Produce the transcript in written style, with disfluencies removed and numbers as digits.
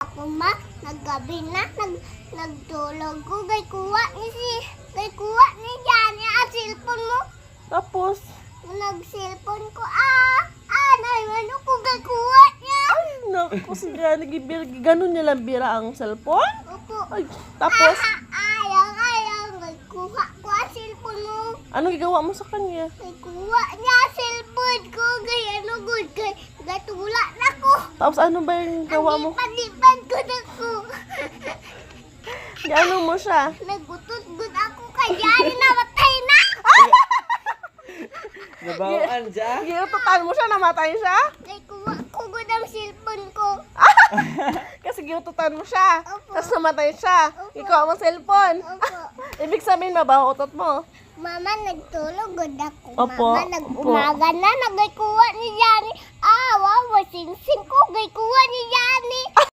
Ako ma, naggabi na, nagtulog ko, gay kuha ni Johnny ang cellphone mo. Tapos, Nag-cellphone ko, ano ko gay kuha niya. ay, naku, si Johnny, ganun niya lang bira ang cellphone? Opo. Ay, tapos, Ayaw, gay kuha ko ang cellphone mo. ano gagawa mo sa kanya? Gay kuha niya ang cellphone ko, gay good, gay tula na ko. Tapos, ano ba yung gawa mo? Lipan ko na ko. Gano mo siya? Nagutot-gut ako kay Johnny, namatay na. Nabawaan siya? Giututan mo siya, namatay siya? Gay kuha ko gud ang cellphone ko. Kasi giututan mo siya. Opo. Tapos namatay siya. Opo. Ikaw ang cellphone. Opo. Ibig sabihin, mabaho utot mo. Mama, nagtulog gud ako. Opo, Mama, nag-umaga na, nagay kuha ni Johnny. Wow, sing-sing ko, gay kuha ni Johnny.